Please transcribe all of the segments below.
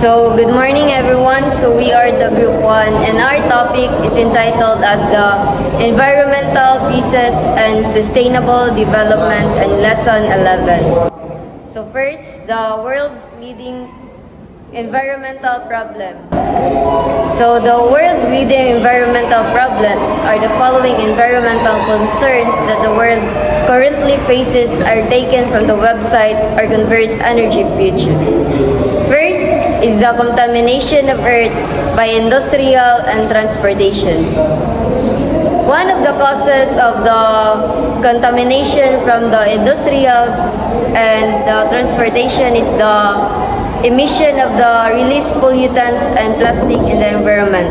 So, good morning everyone. So, we are the Group 1 and our topic is entitled as the Environmental Pieces and Sustainable Development and Lesson 11. So, first, the world's leading environmental problem. So, the world's leading environmental problems are the following environmental concerns that the world currently faces are taken from the website Converse Energy Future. First is the contamination of Earth by industrial and transportation. One of the causes of the contamination from the industrial and the transportation is the emission of the released pollutants and plastic in the environment.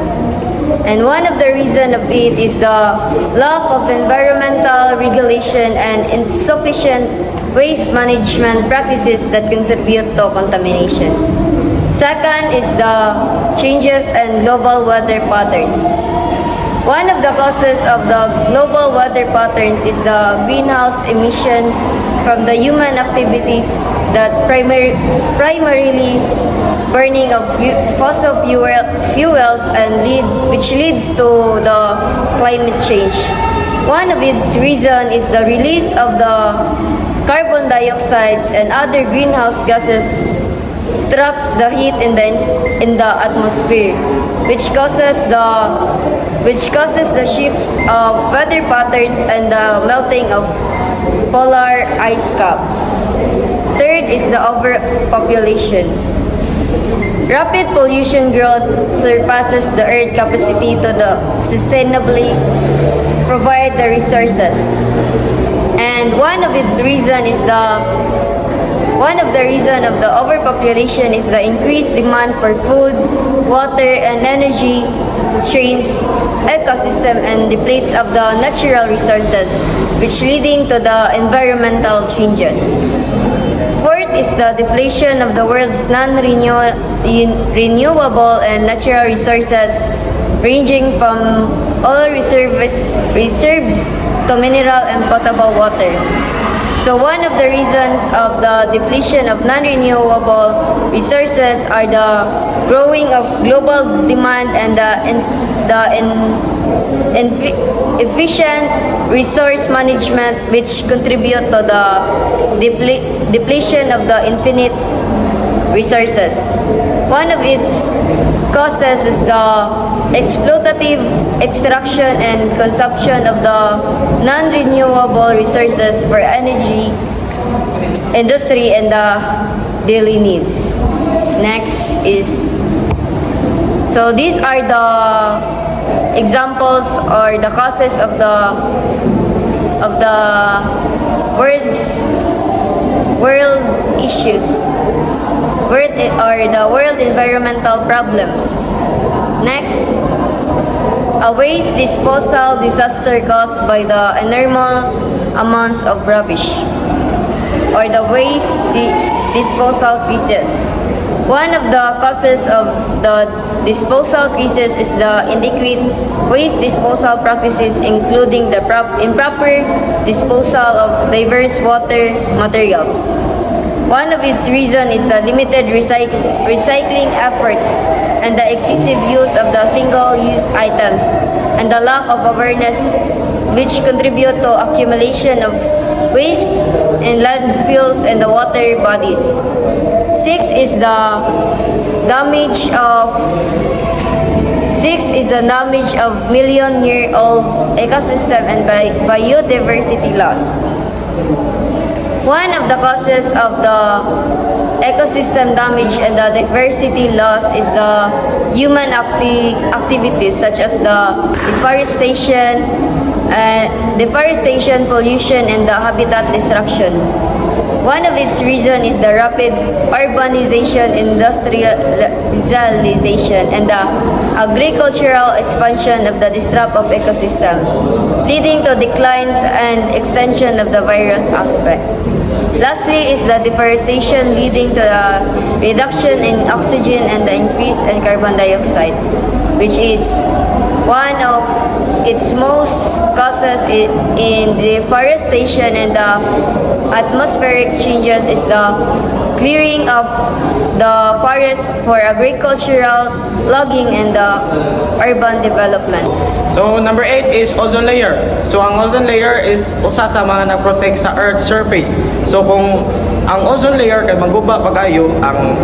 And one of the reasons of it is the lack of environmental regulation and insufficient waste management practices that contribute to contamination. Second is the changes in global weather patterns. One of the causes of the global weather patterns is the greenhouse emission from the human activities that primarily burning of fossil fuels and which leads to the climate change. One of its reasons is the release of the carbon dioxide and other greenhouse gases traps the heat in the atmosphere, which causes the shifts of weather patterns and the melting of polar ice cap. Third is the overpopulation. Rapid pollution growth surpasses the Earth's capacity to sustainably provide the resources. And one of the reasons of the overpopulation is the increased demand for food, water, and energy strains ecosystem and depletes of the natural resources, which leading to the environmental changes. Fourth is the depletion of the world's non-renewable and natural resources, ranging from oil reserves to mineral and potable water. So one of the reasons of the depletion of non-renewable resources are the growing of global demand and the efficient resource management, which contribute to the depletion of the infinite resources. One of its causes is the exploitative extraction and consumption of the non-renewable resources for energy, industry, and the daily needs. Next is, so these are the examples or the causes of the world issues, the world environmental problems. Next, a waste disposal disaster caused by the enormous amounts of rubbish or the waste disposal crisis. One of the causes of the disposal crisis is the inadequate waste disposal practices, including the improper disposal of diverse water materials. One of its reasons is the limited recycling efforts and the excessive use of the single-use items and the lack of awareness, which contribute to accumulation of waste in landfills and the water bodies. Six is the damage of million-year-old ecosystem and biodiversity loss. One of the causes of the ecosystem damage and the diversity loss is the human activities such as the deforestation, pollution, and the habitat destruction. One of its reasons is the rapid urbanization, industrialization, and the agricultural expansion of the disrupt of ecosystem, leading to declines and extension of the virus aspect. Lastly is the deforestation, leading to the reduction in oxygen and the increase in carbon dioxide, which is one of its most causes in deforestation and the atmospheric changes is the clearing of the forest for agricultural, logging, and the urban development. So number 8 is ozone layer. So ang ozone layer is usa sa mga nag-protect sa Earth's surface. So kung ang ozone layer kay maguba pagayo ang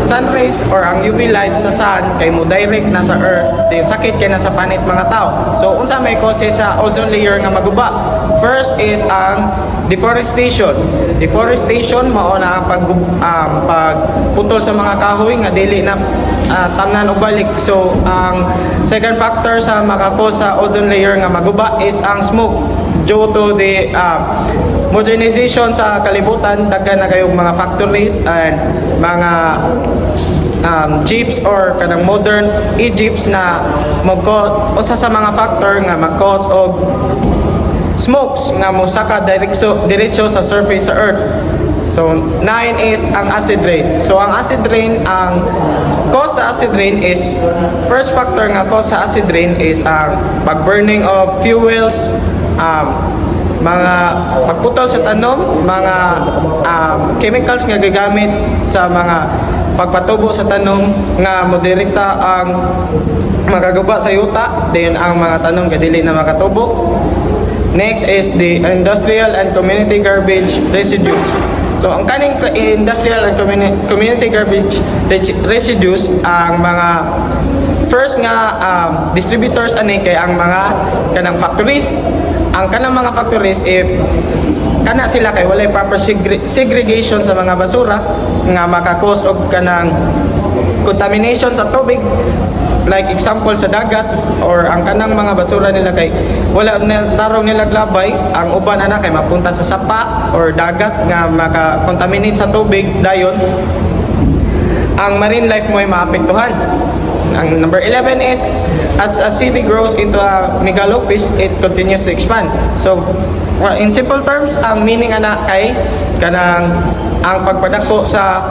sun rays or ang UV light sa sun kay mo direct na sa Earth, di sakit kay nasa panis mga tao. So unsa may cause sa ozone layer nga maguba? First is ang deforestation. Deforestation mao na ang pagputol sa mga kahoy nga dili na tamnan og balik. So ang second factor sa makakos sa ozone layer nga maguba is ang smoke due to the modernization sa kalibutan. Daghan na kayong mga factories and mga jeeps or kanang modern e-jeeps na usa sa mga factor nga mag-cause og smokes nga mosaka diretso sa surface sa Earth. So 9 is ang acid rain. So ang acid rain, ang cause sa acid rain is, first factor nga cause sa acid rain is ang pag-burning of fuels, mga pagputol sa tanom, mga chemicals nga gagamit sa mga pagpatubo sa tanom nga modirekta ang magaguba sa yuta, then ang mga tanom nga dili na makatubo. Next is the industrial and community garbage residues. So ang kaning industrial and community garbage residues, ang mga first nga distributors ani kay ang mga kanang factories. Ang kanang mga factories, if kana sila kay walay proper segregation sa mga basura nga makakos og kanang contamination sa tubig, like example sa dagat, or ang kanang mga basura nila kay wala tarong nila glabay, ang uban ana kay mapunta sa sapa or dagat nga maka-contaminate sa tubig, dayon ang marine life mo ay maapektuhan. Ang number 11 is, as a city grows into a megalopolis, it continues to expand. So in simple terms, ang meaning ana ay kanang ang pagpadako sa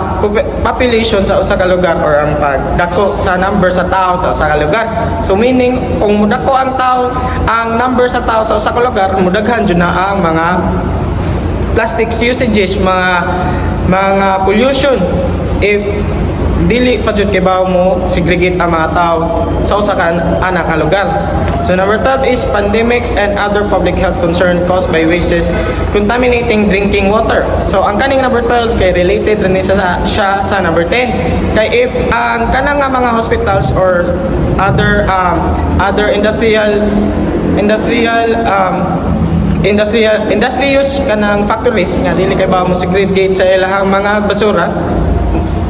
population sa usa ka lugar, or ang pagdako sa number sa tao sa usa ka lugar. So meaning, kung mudako ang tao, ang number sa tao sa usa ka lugar, mudaghan jud na ang mga plastics usages, mga pollution. If dili pa jud kay bawo mo segregate ang mga tao sa usa ka anak nga lugar. So number 12 is pandemics and other public health concern caused by wastes contaminating drinking water. So ang kaning number 12 kay related rin siya sa number 10. Kay if ang kanang nga mga hospitals or other industrial use kanang factories nga dili kay bawo mo segregate sa ilahang mga basura,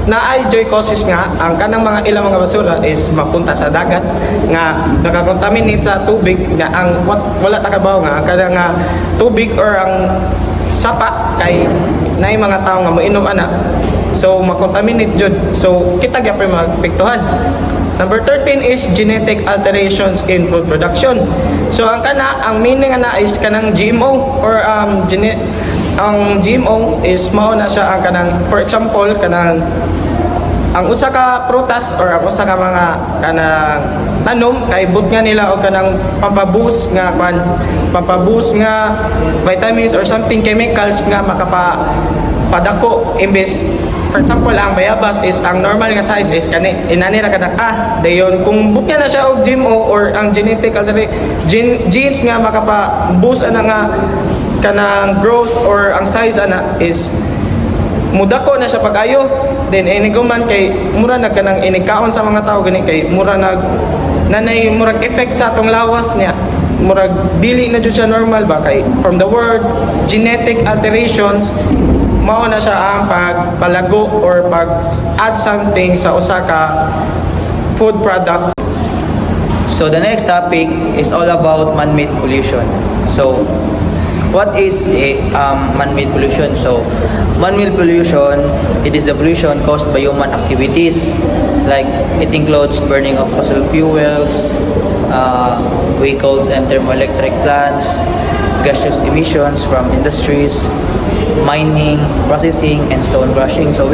na ay joy causes nga ang kanang mga ilang mga basura is mapunta sa dagat nga nakakontaminate sa tubig nga ang wala takabaw nga ang kanang nga tubig or ang sapa kay naay mga tao nga moinom ana, so makontaminate jud, so kita gyapon magpektuhan. Number 13 is genetic alterations in food production. So ang meaning ana is kanang GMO or ang GMO is mao na siya ang kanang, for example, kanang ang usa ka prutas or ang usa ka mga kanang tanom kay but nga nila og kanang pampaboost nga vitamins or something chemicals nga makapadako imbes. For example, ang bayabas is ang normal nga size is inanira kada dayon kung but na siya og GMO or ang genetic genes nga makapa-boost ana nga kanang growth or ang size ana is mudako na siya pag-ayo, then iniguman kay mura na kanang inikaon sa mga tao gani kay mura nanay murag effect sa atong lawas niya, murag dili na jud siya normal ba kay from the word genetic alterations mao na siya ang pagpalago or pag-add something sa usa ka food product. So the next topic is all about man-made pollution. So what is man-made pollution? So man-made pollution, it is the pollution caused by human activities, like it includes burning of fossil fuels, vehicles and thermoelectric plants, gaseous emissions from industries, mining, processing, and stone crushing. So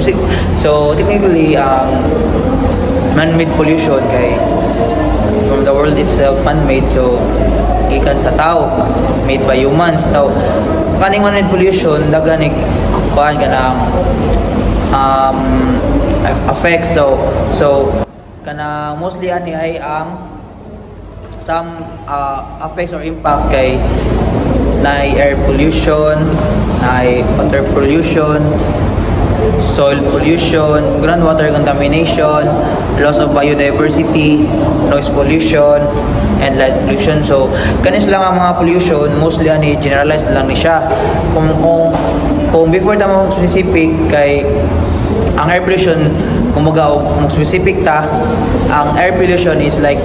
technically, man-made pollution kay from the world itself, man-made, so gikan sa tao, made by humans. So kaning man-made pollution daghan kuan kanang effects. So kanang mostly ani ay ang some effects or impacts kay na air pollution, na water pollution, soil pollution, groundwater contamination, loss of biodiversity, noise pollution, and light pollution. So kanis lang ang mga pollution, mostly ani generalized lang ni siya. Kung before ta mo specific kay ang air pollution, kumaga og specific ta, ang air pollution is like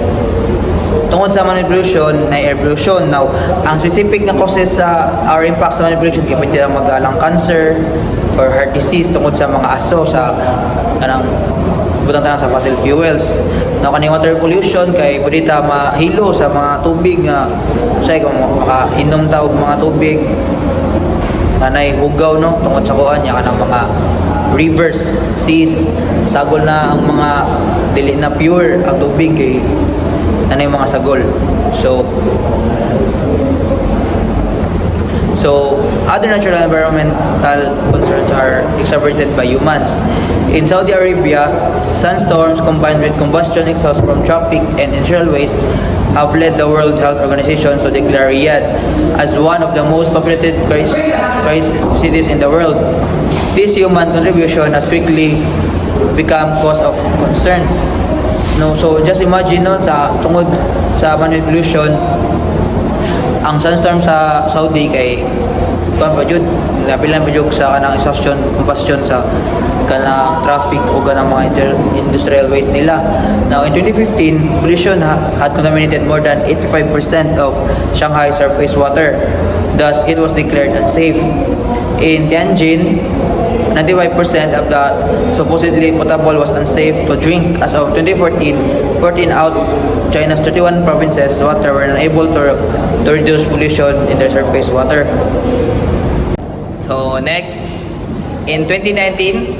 tungod sa manipulation na air pollution. Now, ang specific na causes sa or impact sa manipulation kaya pwede lang magalang cancer or heart disease tungod sa mga aso sa kanang butang tanang sa fossil fuels. Now, kaning water pollution kay pwede ta mahilo sa mga tubig nga say kung makainom ta og mga tubig kanay hugaw no tungod sa kuan nya kanang mga rivers, seas, sagol na ang mga dili na pure ang tubig kay nanay mga sagol. So other natural environmental concerns are exacerbated by humans. In Saudi Arabia, sandstorms combined with combustion exhaust from traffic and industrial waste have led the World Health Organization to declare Riyadh as one of the most populated cities in the world. This human contribution has quickly become cause of concern. No, so just imagine no sa tungod sa manipulation ang sandstorm sa Saudi kay kuan pa jud napilan pa jud sa kanang exhaustion combustion sa kanang traffic o kanang mga industrial waste nila. Now in 2015 pollution had contaminated more than 85% of Shanghai surface water. Thus it was declared unsafe. In Tianjin 95% of the supposedly potable was unsafe to drink. As of 2014, 14 out China's 31 provinces water were unable to reduce pollution in their surface water. So next, in 2019,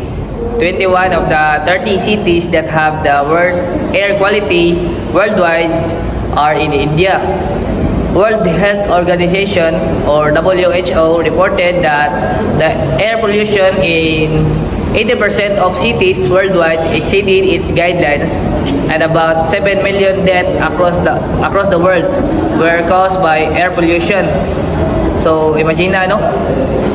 21 of the 30 cities that have the worst air quality worldwide are in India. World Health Organization or WHO reported that the air pollution in 80% of cities worldwide exceeded its guidelines, and about 7 million deaths across the world were caused by air pollution. So imagine na no,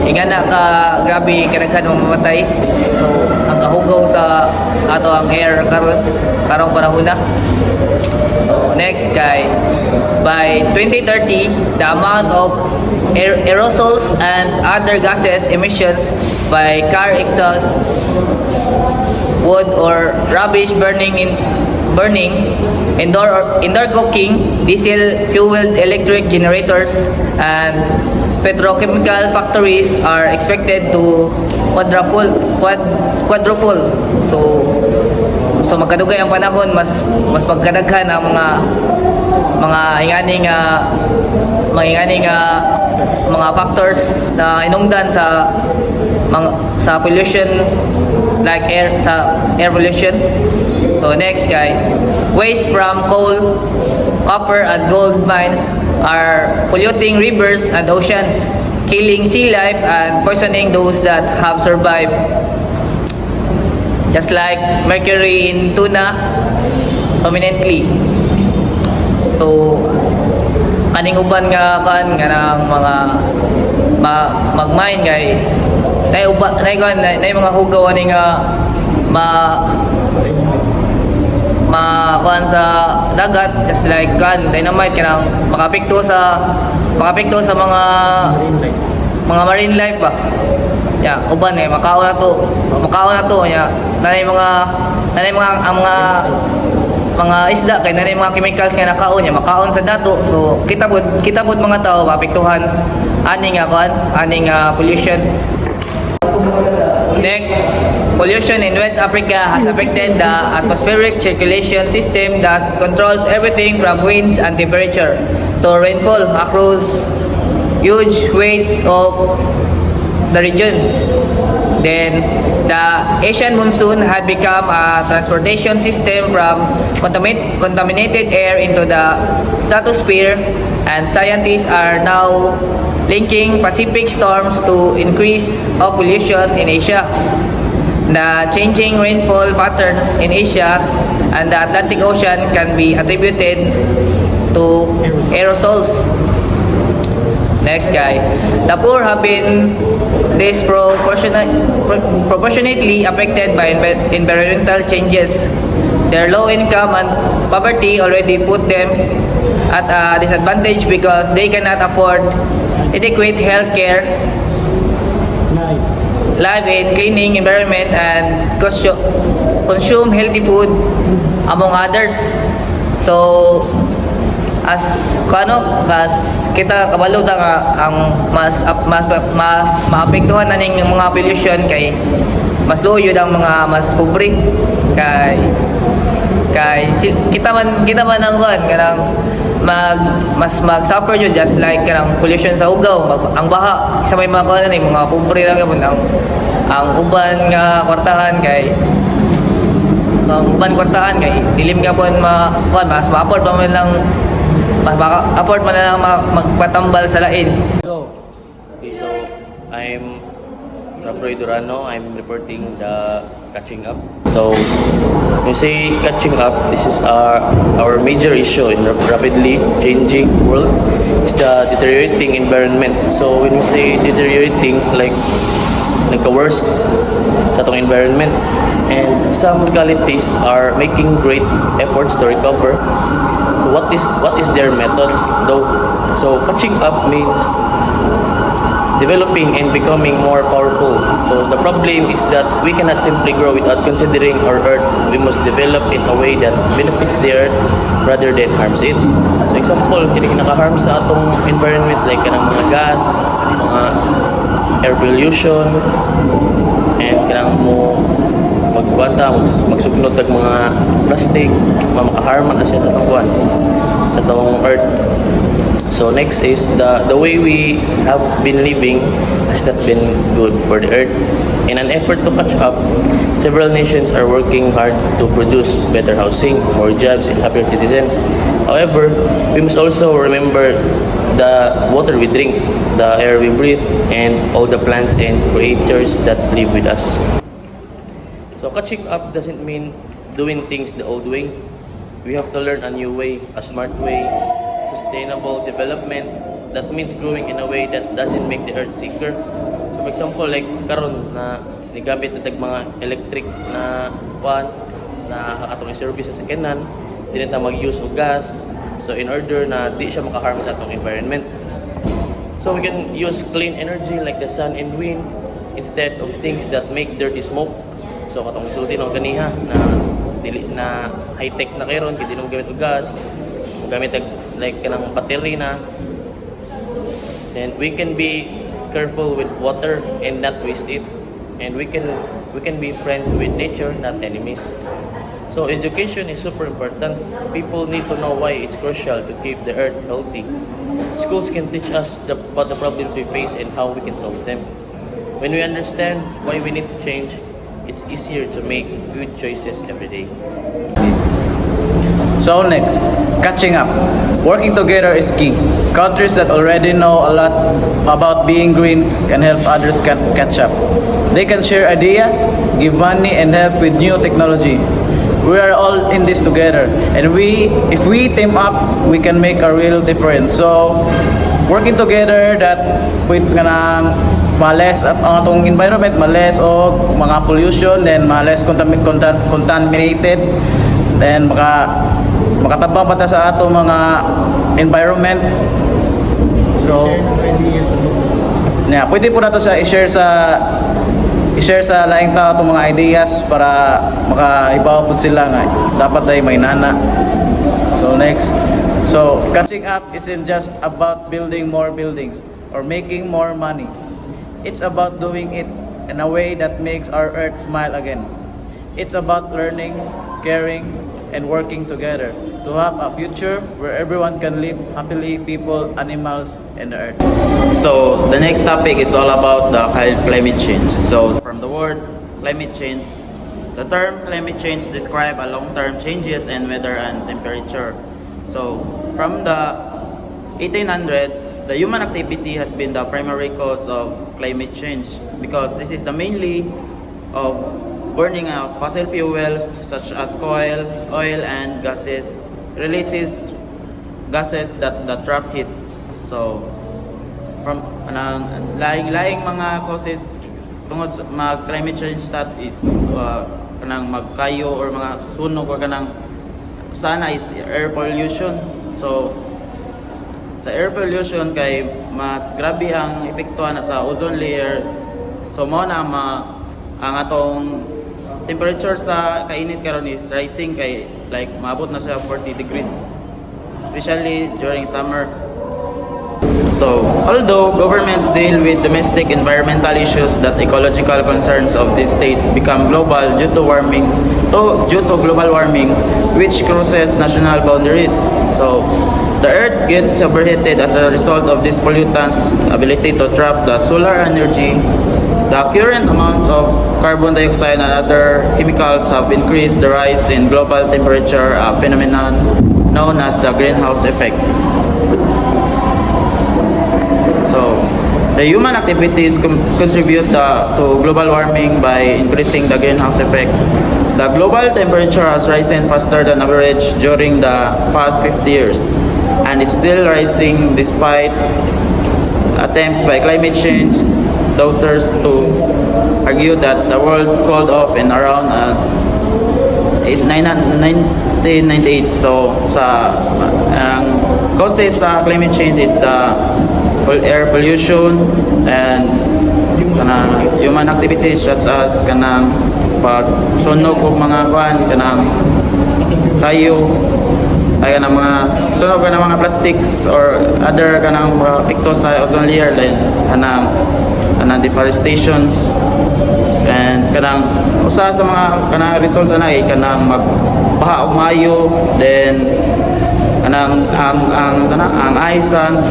ingana ka grabe kanaghan mamamatay. So ang kahugaw sa ato ang air karong panahon na. So next guy, by 2030 the amount of aerosols and other gases emissions by car exhaust, wood or rubbish burning, indoor cooking, diesel fueled electric generators, and petrochemical factories are expected to quadruple. So magkadugay ang panahon, mas magkadaghan ang mga inganing mga factors na inungdan sa pollution, like air pollution. So next guy, waste from coal, copper and gold mines are polluting rivers and oceans, killing sea life and poisoning those that have survived. Just like mercury in tuna permanently. So kaning uban nga nang mga mag-mine kay nay mga hugaw ani nga sa dagat, just like dynamite kanang makapekto sa mga marine life ba. Uban makaon na to nya nanay mga isda kay nanay mga chemicals nga nakaon nya makaon sa dato. So kita pud mga tao mapektuhan ani nga pollution. Next, pollution in West Africa has affected the atmospheric circulation system that controls everything from winds and temperature to rainfall across huge swathes of the region. Then, the Asian monsoon had become a transportation system from contaminated air into the stratosphere, and scientists are now linking Pacific storms to increase of pollution in Asia. The changing rainfall patterns in Asia and the Atlantic Ocean can be attributed to aerosols. Next guy. The poor have been proportionately affected by environmental changes. Their low income and poverty already put them at a disadvantage because they cannot afford adequate health care, live in cleaning environment, and consume healthy food, among others. So, as kita kabalo ta nga ang mas maapektuhan na ning mga pollution kay mas luyo ang mga mas pobre kay kita man ang kanang mas mag-suffer yun just like kanang pollution sa ugaw, ang baha sa may mga kanan mga pobre lang gyud ang uban nga kwartahan kay dilim ka po mas ma-afford pa man lang afford man lang magpatambal sa lain. Okay, so I'm Raproy Durano. I'm reporting the catching up. So when you say catching up, this is our major issue in rapidly changing world is the deteriorating environment. So when we say deteriorating, like a worst sa atong environment, and some localities are making great efforts to recover. So what is their method though? So catching up means developing and becoming more powerful. So the problem is that we cannot simply grow without considering our earth. We must develop in a way that benefits the earth rather than harms it. So example, kini naka-harm sa atong environment like kanang mga gas, mga air pollution, and kanang mo magsugnod tag mga plastic, makaharman na siya sa atong sa atong earth. So next is the way we have been living has not been good for the earth. In an effort to catch up, several nations are working hard to produce better housing, more jobs, and happier citizens. However, we must also remember the water we drink, the air we breathe, and all the plants and creatures that live with us. So catching up doesn't mean doing things the old way. We have to learn a new way, a smart way, sustainable development. That means growing in a way that doesn't make the earth sicker. So for example, like karon na nigamit na tag mga electric na pan na atong service sa sakyanan, dili ta mag-use og gas. So in order na di siya maka-harm sa atong environment. So we can use clean energy like the sun and wind instead of things that make dirty smoke. So katong sulti no ganiha na dili na high-tech na karon kay dinong gamit og gas, gamit like kanang battery na. Then we can be careful with water and not waste it, and we can be friends with nature, not enemies. So education is super important. People need to know why it's crucial to keep the earth healthy. Schools can teach us about the problems we face and how we can solve them. When we understand why we need to change, it's easier to make good choices every day. So next, catching up. Working together is key. Countries that already know a lot about being green can help others catch up. They can share ideas, give money, and help with new technology. We are all in this together, and if we team up, we can make a real difference. So, working together that with kanang males at ang atong environment, males o mga pollution, then males contaminated, then makatabang pata sa atong mga environment. So, pwede po nato sa i-share sa laing tao itong mga ideas para makaibaw po sila nga dapat ay may nana. So next, so catching up isn't just about building more buildings or making more money. It's about doing it in a way that makes our earth smile again. It's about learning, caring, and working together to have a future where everyone can live happily, people, animals, and the earth. So the next topic is all about the climate change. So from the word climate change, the term climate change describes a long-term changes in weather and temperature. So from the 1800s, the human activity has been the primary cause of climate change because this is the mainly of burning of fossil fuels such as coal, oil, and gases releases gases that trap heat. So from laing mga causes tungod sa mag climate change that is kanang magkayo or mga sunog or kanang sana is air pollution. So sa air pollution kay mas grabe ang epektuhan na sa ozone layer. So mo na ang atong temperature sa kainit karon is rising kay like maabot na siya 40 degrees especially during summer. So, although governments deal with domestic environmental issues, that ecological concerns of these states become global due to global warming, which crosses national boundaries. So, the Earth gets overheated as a result of these pollutants' ability to trap the solar energy. The current amounts of carbon dioxide and other chemicals have increased the rise in global temperature, a phenomenon known as the greenhouse effect. So, the human activities contribute to global warming by increasing the greenhouse effect. The global temperature has risen faster than average during the past 50 years, and it's still rising despite attempts by climate change doubters to argue that the world cooled off in around 1998. So, ang causes sa climate change is the air pollution and human activities such as kanang pagsunog og mga kanang kayo ay kanang mga sunog kanang mga plastics or other kanang mga epekto sa ozone layer like kanang deforestations and kanang usa sa mga kanang results ana ay kanang magbaha og maayo then kanang ang ice and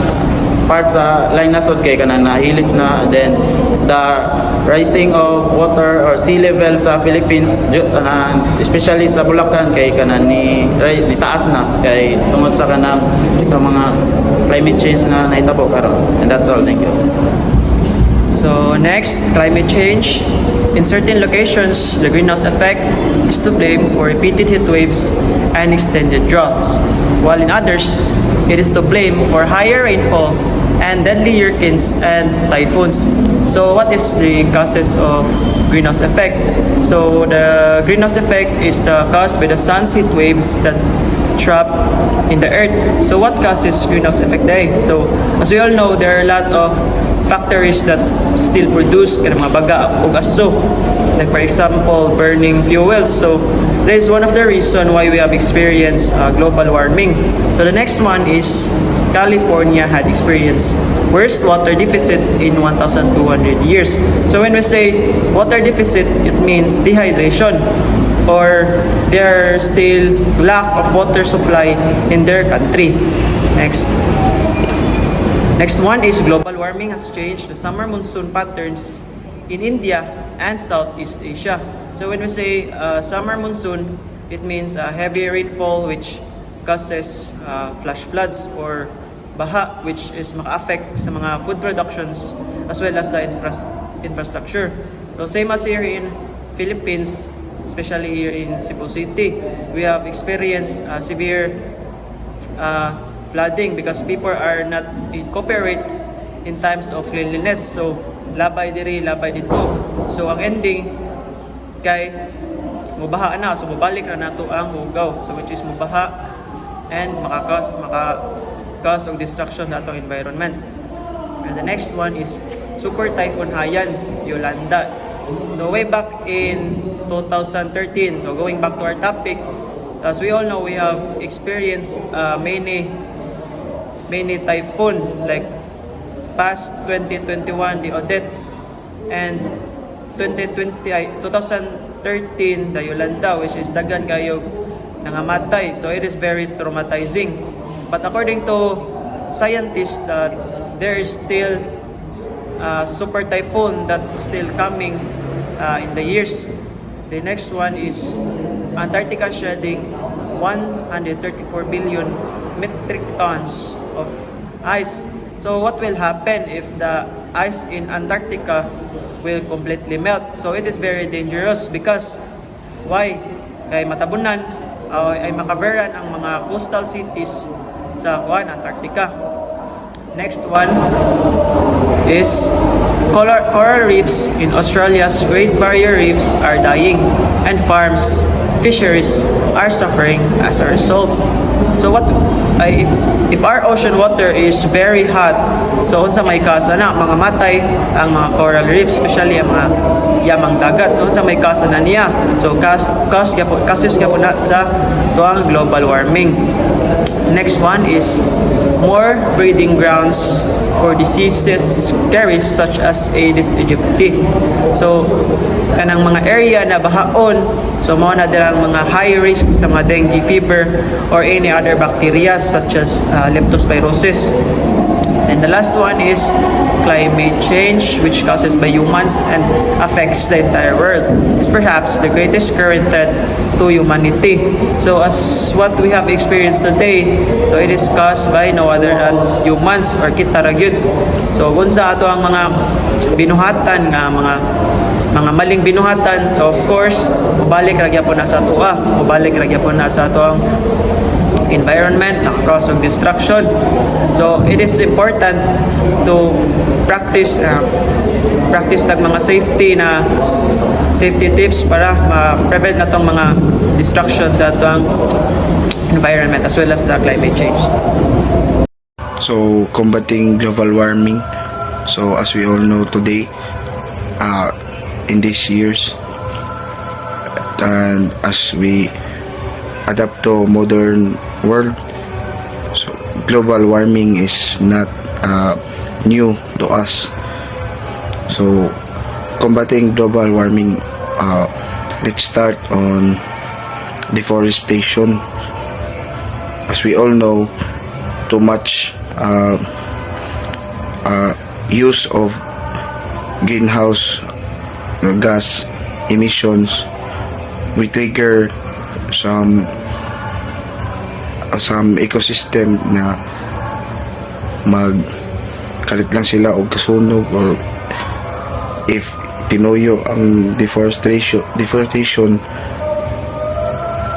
parts sa line nasod kay kanang nahilis na then the rising of water or sea level sa Philippines especially sa Bulacan kay kanang ni taas na kay tungod sa kanang sa mga climate change na nahitabo karon. And that's all. Thank you. So next, climate change. In certain locations, the greenhouse effect is to blame for repeated heat waves and extended droughts, while in others, it is to blame for higher rainfall and deadly hurricanes and typhoons. So what is the causes of greenhouse effect? So the greenhouse effect is caused by the sun's heat waves that trap in the earth. So what causes greenhouse effect day? So as we all know, there are a lot of factories that still produce mga baga o aso. Like for example, burning fuels. So that is one of the reasons why we have experienced global warming. So the next one is California had experienced worst water deficit in 1,200 years. So when we say water deficit, it means dehydration or there still lack of water supply in their country. Next one is global warming has changed the summer monsoon patterns in India and Southeast Asia. So when we say summer monsoon, it means heavy rainfall which causes flash floods or baha which is maka-affect sa mga food productions as well as the infrastructure. So same as here in Philippines, especially here in Cebu City, we have experienced severe flooding because people are not cooperate in times of cleanliness. So labay diri, labay dito. So ang ending kay mubaha na, so mubalik na nato ang hugaw, so which is mubaha and maka-cause of destruction na atong environment. And the next one is Super Typhoon Haiyan, Yolanda. So way back in 2013, so going back to our topic, as we all know, we have experienced many typhoon like past 2021 the Odette and 2013 the Yolanda, which is dagan kayo nangamatay. So it is very traumatizing. But according to scientists, there is still super typhoon that is still coming in the years. The next one is Antarctica shedding 134 billion metric tons of ice So what will happen if the ice in Antarctica will completely melt? So it is very dangerous because why? Kay matabunan ay makaberan ang mga coastal cities sa Antarctica. Next one is coral reefs in Australia's Great Barrier Reefs are dying and fisheries are suffering as a result. So if our ocean water is very hot, so unsa may kasa na mga matay ang mga coral reefs, especially ang mga yamang dagat. So unsa may kasa na niya. So kasus gyapon na sa tuang global warming. Next one is more breeding grounds for diseases carries such as Aedes aegypti. So kanang mga area na bahaon, so mao na dirang mga high risk sa mga dengue fever or any other bacteria such as leptospirosis. And the last one is climate change, which causes by humans and affects the entire world. It's perhaps the greatest current threat to humanity. So as what we have experienced today, so it is caused by no other than humans or kita ra gyud. So kung sa ato ang mga binuhatan nga mga maling binuhatan, so of course mubalik ra gyapon na sa ato mubalik ra gyapon na sa ato ang environment, nakakross of destruction. So it is important to practice ng mga safety tips para ma-prevent na tong mga destruction sa atong environment as well as the climate change. So combating global warming, so as we all know today, in these years, and as we adapt to modern world, so global warming is not new to us. So combating global warming, let's start on deforestation. As we all know, too much use of greenhouse gas emissions will trigger some ecosystem na magkalit lang sila o kasunog, or if tinuyo ang deforestation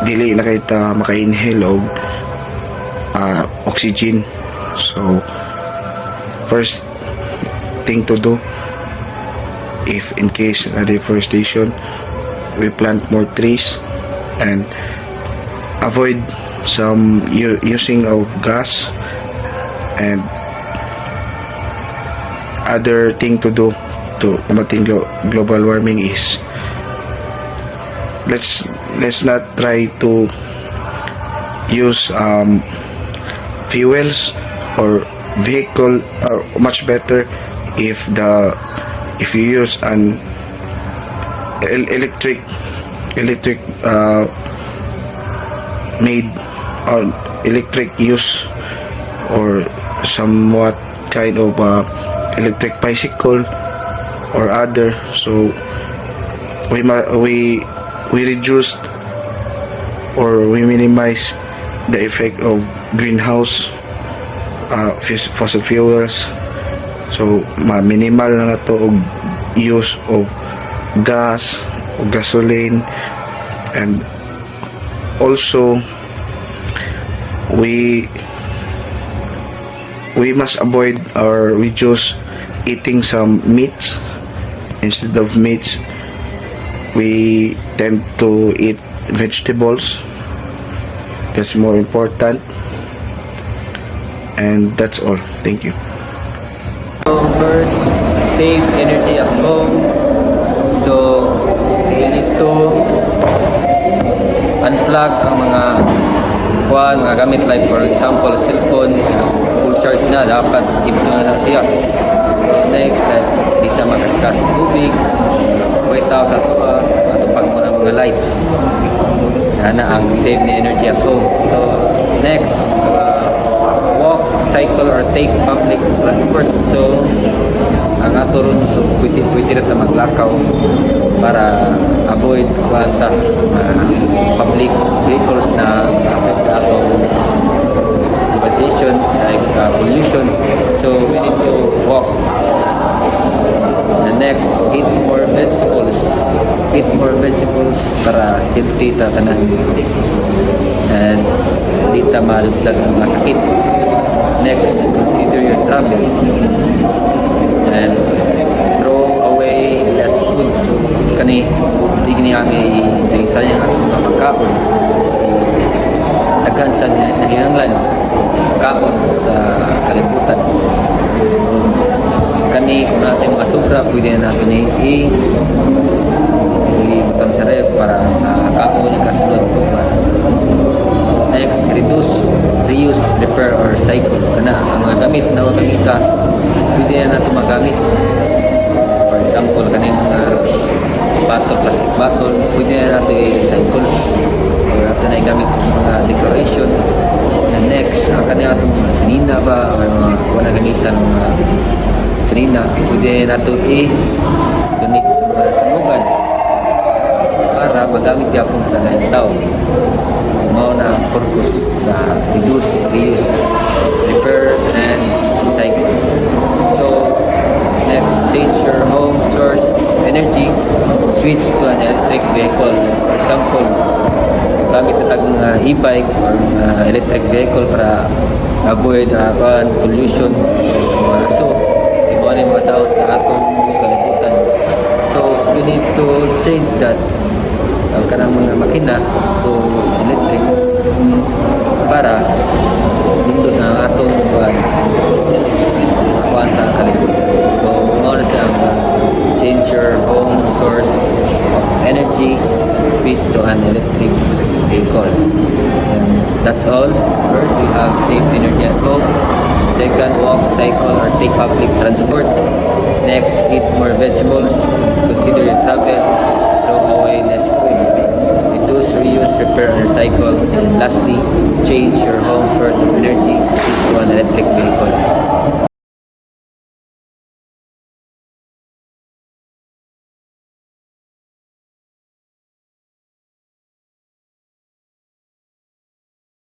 dili na kita maka-inhale og oxygen. So first thing to do, if in case na deforestation, we plant more trees and avoid some using of gas. And other thing to do to combating global warming is let's not try to use fuels or vehicle, or much better if you use an electric made or electric use, or somewhat kind of electric bicycle or other. So we reduced or we minimize the effect of greenhouse fossil fuels. So minimal na to og use of gas o gasoline. And also we must avoid or reduce eating some meats. Instead of meats, we tend to eat vegetables. That's more important. And that's all. Thank you. So first, save energy at home. So we need to unplug ang mga gamit, like for example cellphone, full charge na, dapat i-plug na lang siya. So next, like di na makaskas ng tubig, wait out sa atupag mo ng mga lights. Yan ang save ni energy at home. So next, walk, cycle or take public transport. So ang aturon, so pwede rin na maglakaw para avoid public vehicles na affect sa atong station like pollution. So we need to walk. And next, eat more vegetables. Eat more vegetables para healthy ta tanan. And di ta malugdag ang masakit. Next, consider your travel. And throw away less food. So kani di kini ang isa niya makaon. Daghan sa nahinglan kaon sa kalibutan. Kani kung natin mga sobra, pwede na natin i-butang sa ref para kaon yung kasunod. Next, reduce, reuse, repair, or recycle. Kana, ang mga gamit na magamita, pwede na natin magamit. For example, kaning mga bottle, plastic bottle, pwede na natin i-recycle. Or natin na i-gamit mga decoration. And next, ang kanina itong mga sinina ba, or mga wala ganitan mga sinina, pwede natin i-donate sa mga sanugan para magamit yapon sa lain tao. Mao na ang purpose sa reduce, reuse, repair, and recycle. So, next, change your home source of energy, switch to an electric vehicle. For example, gamit na tag mga e-bike or mga electric vehicle para avoid pollution, mga aso, ikaw na yung mga tao sa atong kalibutan. So, you need to change that kanang mga makina to electric para nindot na ang atong kuhan sa kalibutan. So, mao na siya change your home source of energy, switch to an electric vehicle. And that's all. First, we have save energy at home. Second, walk, cycle, or take public transport. Next, eat more vegetables. Consider your travel. Throw away less food. Reduce, reuse, repair, and recycle. And lastly, change your home source of energy to an electric vehicle.